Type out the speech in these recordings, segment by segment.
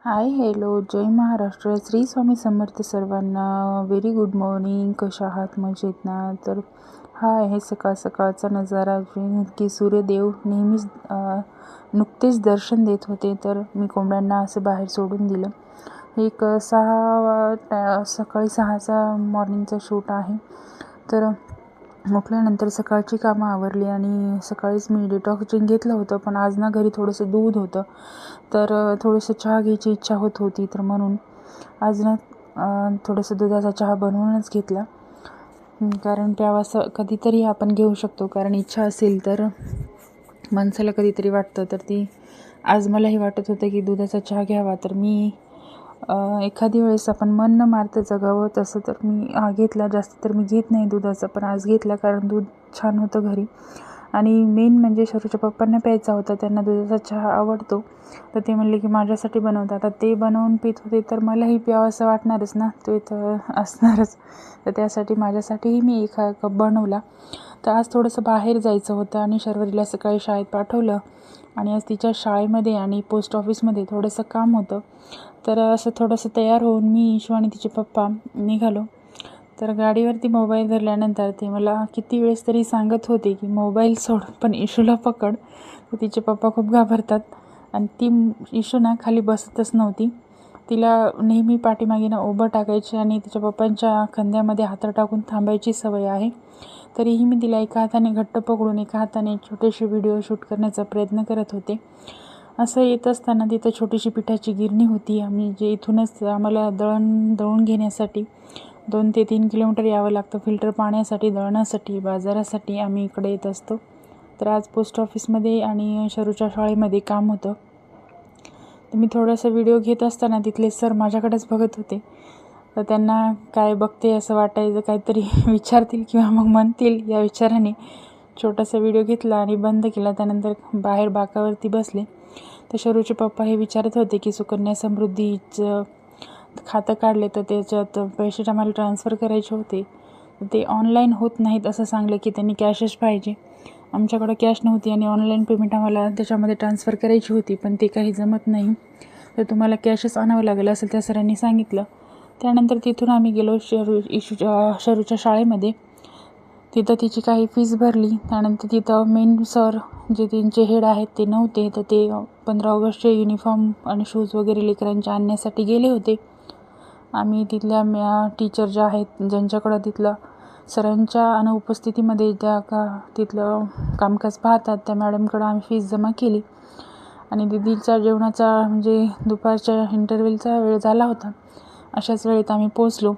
Hi hello जय महाराष्ट्र. श्री स्वामी समर्थ सर्वांना. Very good morning. कशा आहात? मजेत ना? तर हा आहे सकाळ सकाळचा नजारा की सूर्यदेव नेहमीच नुकतेच दर्शन देत होते. तर मी कोंबड्यांना असं बाहेर सोडून दिलं. एक सकाळी 6चा मॉर्निंगचा शूट आहे. तर उठल्यानंतर सकाळची कामं आवरली आणि सकाळीच मी डिटॉक्स ड्रिंक घेतलं होतं. पण आज ना घरी थोडंसं दूध होतं, तर थोडंसं चहा घ्यायची इच्छा होत होती. तर म्हणून आज ना थोडंसं दुधाचा चहा बनवूनच घेतला. कारण प्यावासा कधीतरी आपण घेऊ शकतो, कारण इच्छा असेल तर माणसाला कधीतरी वाटतं. तर ती आज मलाही वाटत होतं की दुधाचा चहा घ्यावा. तर मी एखादी वेळेस आपण मन न मारता जगावं, तसं तर मी घेतला. जास्त तर मी घेत नाही दुधाचं, पण आज घेतला कारण दूध छान होतं घरी. आणि मेन म्हणजे शरूच्या पप्पांना प्यायचा होता, त्यांना दुधाचा चहा आवडतो. तर ते म्हणले की माझ्यासाठी बनवतात. आता ते बनवून पित होते तर मलाही प्यावंसं वाटणारच ना, ते तर असणारच. तर त्यासाठी माझ्यासाठीही मी एक कप बनवला. तर आज थोडंसं बाहेर जायचं होतं आणि शर्वरीला सकाळी शाळेत पाठवलं. आणि आज तिच्या शाळेमध्ये आणि पोस्ट ऑफिसमध्ये थोडंसं काम होतं. तर असं थोडंसं तयार होऊन मी, इशू आणि तिचे पप्पा निघालो. तर गाडीवरती मोबाईल धरल्यानंतर ते मला किती वेळेस तरी सांगत होते की मोबाईल सोड, पण इशूला पकड. तर तिचे पप्पा खूप घाबरतात. आणि ती इशू ना खाली बसतच नव्हती. तिला नेहमी पाठीमागेनं उभं टाकायची आणि तिच्या पप्पांच्या खांद्यामध्ये हात टाकून थांबायची सवय आहे. तरीही मी तिला एका हाताने घट्ट पकडून एका हाताने छोटेसे व्हिडिओ शूट करण्याचा प्रयत्न करत होते. असं येत असताना तिथं छोटीशी पिठाची गिरणी होती. जे इथूनच आम्हाला दळून घेण्यासाठी 2 ते 3 किलोमीटर यावं लागतं. फिल्टर पाण्यासाठी, दळणासाठी, बाजारासाठी आम्ही इकडे येत असतो. तर आज पोस्ट ऑफिसमध्ये आणि शरूच्या शाळेमध्ये काम होतं. तर मी थोडासा व्हिडिओ घेत असताना तिथले सर माझ्याकडेच बघत होते. तर त्यांना काय बघते असं वाटायचं, काहीतरी विचारतील किंवा मग म्हणतील या विचाराने छोटासा व्हिडिओ घेतला आणि बंद केला. त्यानंतर बाहेर बाकावरती बसले. तर शरूचे पप्पा हे विचारत होते की सुकन्या समृद्धीचं खातं काढले, तर त्याच्यात पैसे आम्हाला ट्रान्सफर करायचे होते. ते ऑनलाईन होत नाहीत असं सांगले की त्यांनी कॅशच पाहिजे. आमच्याकडं कॅश नव्हती आणि ऑनलाईन पेमेंट आम्हाला त्याच्यामध्ये ट्रान्सफर करायची होती, पण ते काही जमत नाही. तर तुम्हाला कॅशच आणावं लागेल असं त्या सरांनी सांगितलं. त्यानंतर तिथून आम्ही गेलो शरूच्या शाळेमध्ये. तिथं तिची काही फीस भरली. त्यानंतर तिथं मेन सर जे त्यांचे हेड आहेत ते नव्हते. तर ते 15 ऑगस्टचे युनिफॉर्म आणि शूज वगैरे लेकरांच्या आणण्यासाठी गेले होते. आम्ही तिथल्या टीचर ज्या आहेत, ज्यांच्याकडं तिथलं सरांच्या अनुपस्थितीमध्ये तिथलं कामकाज पाहतात, त्या मॅडमकडं आम्ही फीस जमा केली. आणि दीदीचा जेवणाचा म्हणजे दुपारच्या इंटरव्हेलचा वेळ झाला होता. अशाच वेळेत आम्ही पोचलो.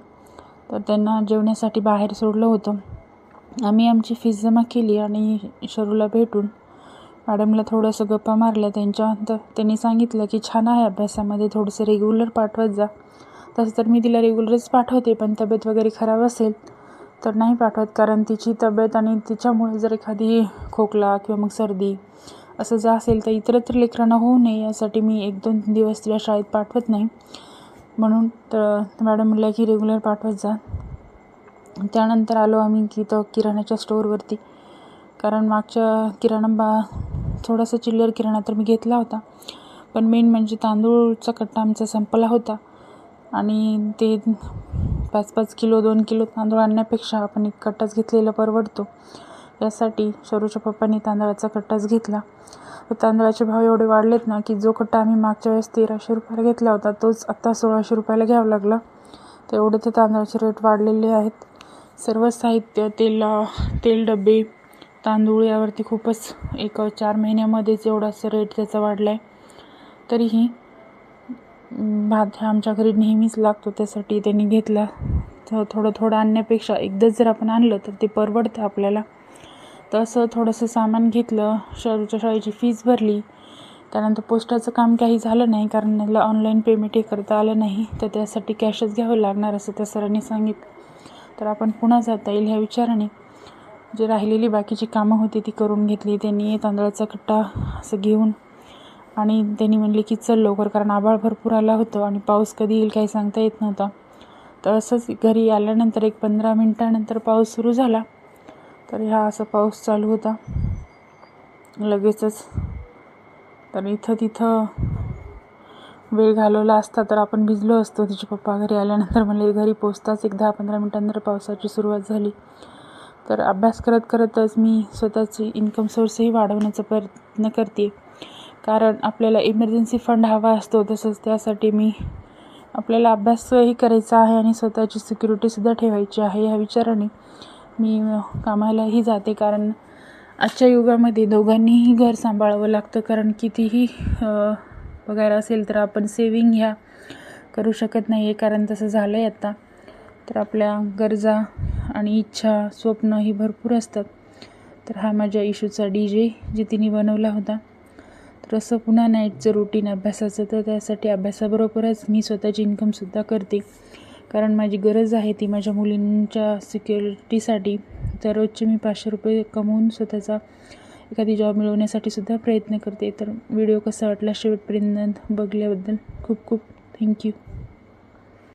तर त्यांना जेवण्यासाठी बाहेर सोडलं होतं. आम्ही आमची फीस जमा केली आणि शरूला भेटून मॅडमला थोडंसं गप्पा मारल्या त्यांच्या. तर त्यांनी सांगितलं की छान आहे अभ्यासामध्ये, थोडंसं रेग्युलर पाठवत जा. तसं तर मी तिला रेग्युलरच पाठवते, पण तब्येत वगैरे खराब असेल तर नाही पाठवत. कारण तिची तब्येत आणि तिच्यामुळे जर एखादी खोकला किंवा मग सर्दी असं जर असेल तर इतरत्र लेकरांना होऊ नये यासाठी मी 1-2 दिवस तिला शाळेत पाठवत नाही. म्हणून तर मॅडम म्हणल्या की रेग्युलर पाठवत जा. त्यानंतर आलो आम्ही तिथं किराणाच्या स्टोअरवरती. कारण मागच्या थोडासा चिल्लर किराणा तर मी घेतला होता, पण मेन म्हणजे तांदूळचा कट्टा आमचा संपला होता. आणि ते 5-5 किलो 2 किलो तांदूळ आणण्यापेक्षा आपण एक कट्टाच घेतलेला परवडतो. यासाठी शरूच्या पप्पांनी तांदळाचा कट्टाच घेतला. तर तांदळाचे भाव एवढे वाढलेत ना की जो कट्टा आम्ही मागच्या वेळेस 1300 रुपयाला घेतला होता तोच आत्ता 1600 रुपयाला घ्यावा लागला. तर एवढे ते तांदळाचे रेट वाढलेले आहेत. सर्व साहित्य, तेल डबे, तांदूळ यावरती खूपच 4 महिन्यामध्येच एवढासा रेट त्याचा वाढला आहे. तरीही भात हा आमच्या घरी नेहमीच लागतो, त्यासाठी त्यांनी घेतला. तर थोडं आणण्यापेक्षा एकदाच जर आपण आणलं तर ते परवडतं आपल्याला. तर असं थोडंसं सामान घेतलं. शरूच्या शाळेची फीस भरली. त्यानंतर पोस्टाचं काम काही झालं नाही, कारण मला ऑनलाईन पेमेंटही करता आलं नाही. तर त्यासाठी कॅशच घ्यावं लागणार असं त्या सरांनी सांगितलं. तर आपण पुन्हा जाता येईल ह्या विचाराने जे राहिलेली बाकीची कामं होती ती करून घेतली. त्यांनी तांदळाचा कट्टा असं घेऊन आणि त्यांनी म्हणले की चल लवकर, कारण आभाळ भरपूर आला होतं आणि पाऊस कधी येईल काही सांगता येत नव्हता. तर असंच घरी आल्यानंतर एक 15 मिनटानंतर पाऊस सुरू झाला. तर असा पाऊस चालू होता लगेचच. तर इथं तिथं वेळ घालवला असता तर आपण भिजलो असतो. तिचे पप्पा घरी आल्यानंतर मला घरी पोचताच 10-15 मिनिटांनंतर पावसाची सुरुवात झाली. तर अभ्यास करत करतच मी स्वतःची इन्कम सोर्सही वाढवण्याचा प्रयत्न करते. कारण आपल्याला इमर्जन्सी फंड हवा असतो, तसंच त्यासाठी आपल्याला अभ्यासही करायचा आहे आणि स्वतःची सिक्युरिटीसुद्धा ठेवायची आहे ह्या विचाराने मी कामालाही जाते. कारण आजच्या युगामध्ये दोघांनीही घर सांभाळावं लागतं. कारण कितीही पगार असेल तर आपण सेविंग ह्या करू शकत नाही आहे, कारण तसं झालं आहे आता. तर आपल्या गरजा आणि इच्छा स्वप्न ही भरपूर असतात. तर हा माझ्या इशूचा DJ जे तिने बनवला होता. तर असं पुन्हा नाईटचं रुटीन अभ्यासाचं, तर त्यासाठी अभ्यासाबरोबरच मी स्वतःची इन्कमसुद्धा करते. कारण माझी गरज आहे ती माझ्या मुलींच्या सिक्युरिटीसाठी. तर रोजचे मी 500 रुपये कमवून स्वतःचा एखादी जॉब मिळवण्यासाठी सुद्धा प्रयत्न करते. तर व्हिडिओ कसा वाटला शेवटपर्यंत बघल्याबद्दल खूप खूप थँक्यू.